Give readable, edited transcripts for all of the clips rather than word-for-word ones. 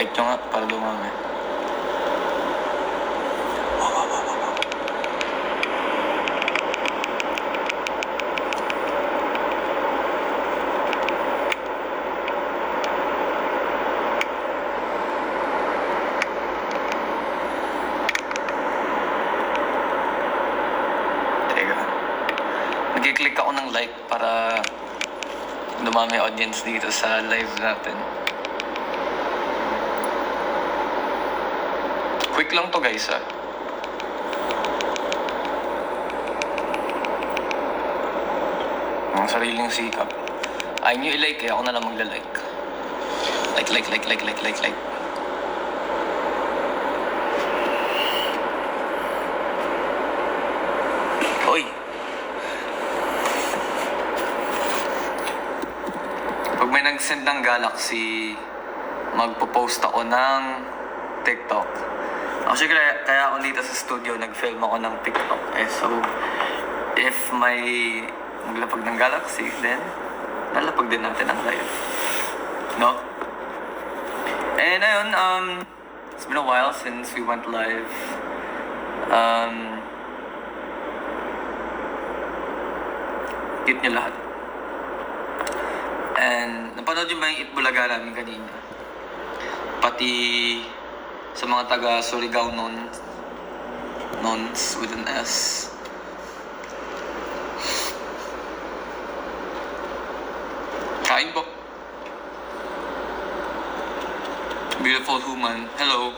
Like nyo nga, para dumami. Teka. Nag-click ako ng like para dumami audience dito sa live natin. Quick lang to guys ah. Ang sariling sikap. Ayaw nyo i-like eh, ako na lang magla-like. Like. Hoy! Pag may nag-send ng Galaxy, magpo-post ako ng TikTok. Actually, kaya ako dito sa studio, nag-film ako ng TikTok. So, if may maglapag ng Galaxy, then lalapag din natin ang live. No? And ayun, it's been a while since we went live. Keep nyo lahat. And napanood nyo ba yung Itbulaga namin kanina? Pati sa mga taga Surigao nons with an S. Kain po. Beautiful human. Hello.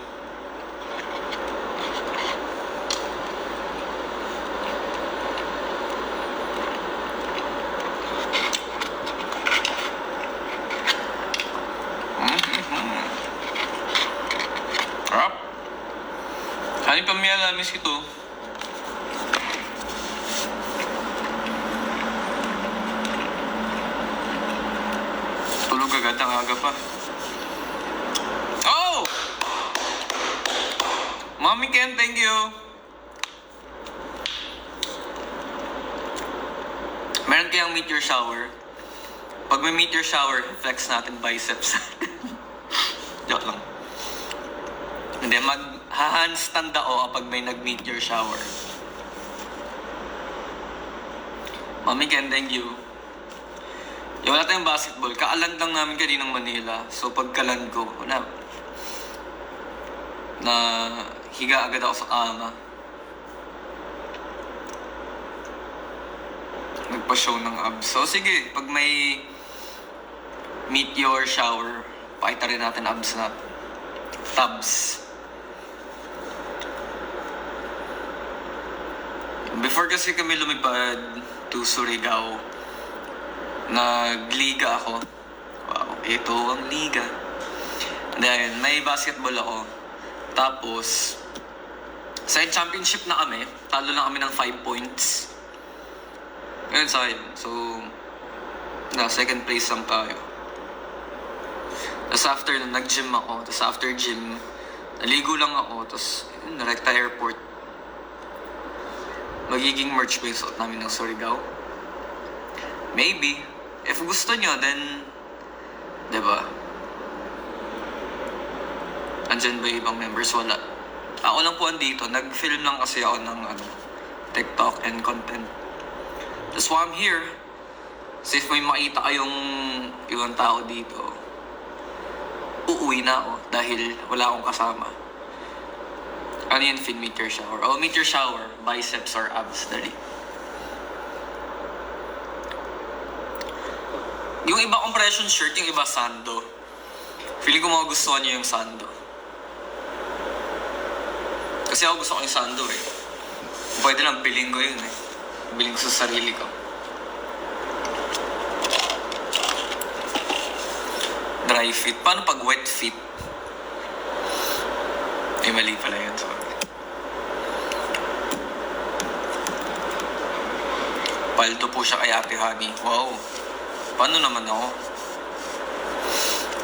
Harap. Hani pamiyala, miss ito. Tulog agad, ang aga pa. Oh! Mommy Ken, thank you. Meron kayang meteor shower. Pag may meteor shower, flex natin biceps. Joke lang. Hindi, mag-handstand ako kapag may nag-meteor shower. Mami Ken, thank you. Yung wala tayong basketball, kaaland lang namin kaninang Manila. So pagkaland ko, na higa agad ako sa kama. Nagpa-show ng abs. So sige, pag may meteor shower, pakita rin natin abs natin. Tabs. Before kasi kami lumipad to Surigao, nagliga ako. Wow, ito ang liga. Then, may basketball ako. Tapos, side championship na kami. Talo lang kami ng 5 points. Ngayon sa akin. So, second place lang tayo. Tapos after na, nag-gym ako. Tapos after gym, naligo lang ako. Tapos, narekta airport. Magiging merch ba yung suot namin ng Surigao? Maybe. If gusto nyo, then, diba? Andyan ba yung ibang members? Wala. Ako lang po andito. Nag-film lang kasi ako ng TikTok and content. That's why I'm here. So if may makita kayong ibang tao dito, uuwi na ako dahil wala akong kasama. Ano yun, fin meteor shower? Oh, meteor shower, biceps or abs, dali. Yung iba compression shirt, yung iba sando. Feeling ko magugustuhan niyo yung sando. Kasi ako gusto ko yung sando eh. Pwede lang, piling ko yun eh. Piling ko sa sarili ko. Dry fit. Paano pag wet fit? Ay, mali pala yun. Sorry. Paldo po siya kay Ate Honey. Wow. Paano naman ako?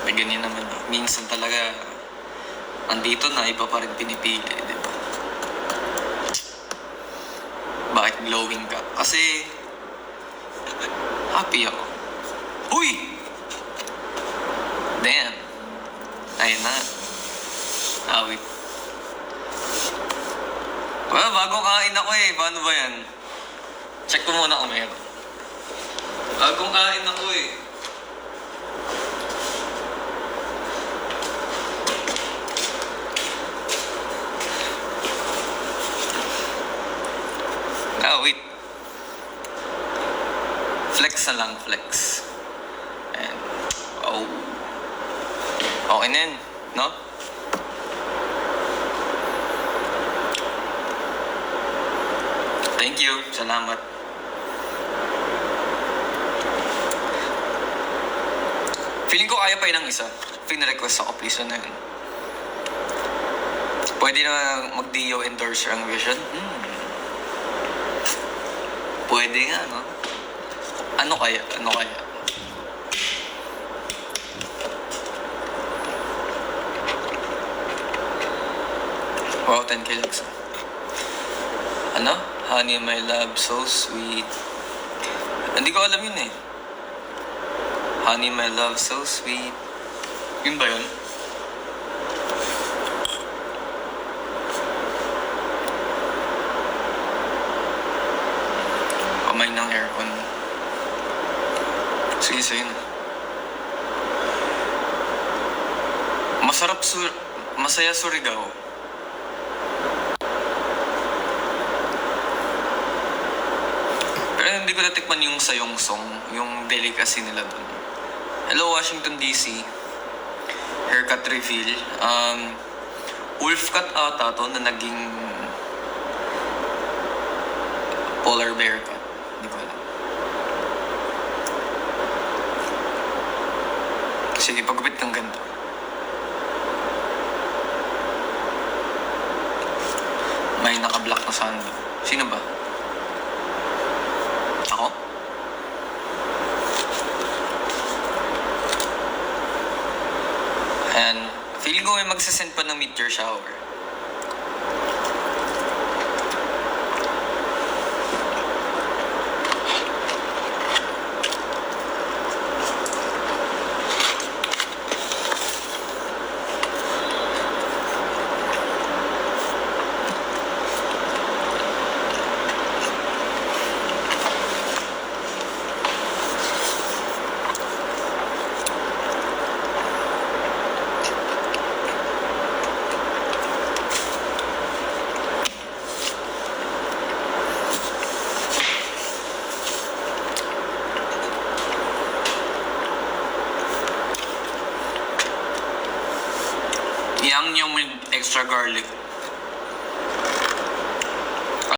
May ganyan naman. Minsan talaga, andito na, iba pa rin pinipili. Diba? Bakit glowing ka? Kasi, happy ako. Uy! Damn. Ayun na. Check ko muna kung meron. Bagong kain ako eh. Wait. Flex na lang, flex. And, oh. Okay na yun, no? Thank you. Salamat. Feeling ko kaya pa yun ng isa. Pin-request ako, please, na yun. Pwede na mag-Dio endorser ang Vision? Pwede nga, no? Ano kaya? Wow, 10K likes. Ano? Honey, my love, so sweet. Hindi ko alam yun eh. Honey, my love, so sweet. Yun ba yun? Kamay ng aircon. Sige, sige na. Masaya Surigao. Pero hindi ko natikman yung Sayong Song, yung delicacy nila dun. Hello, Washington DC. Haircut reveal. Wolf cut ata to na naging polar bear cut. Hindi ko alam. Sige, pagupit kang ganito. May naka-black na sando. Sino ba? Ako? Ayan. Feeling ko may magsasend pa ng meteor shower. Yang yung may extra garlic.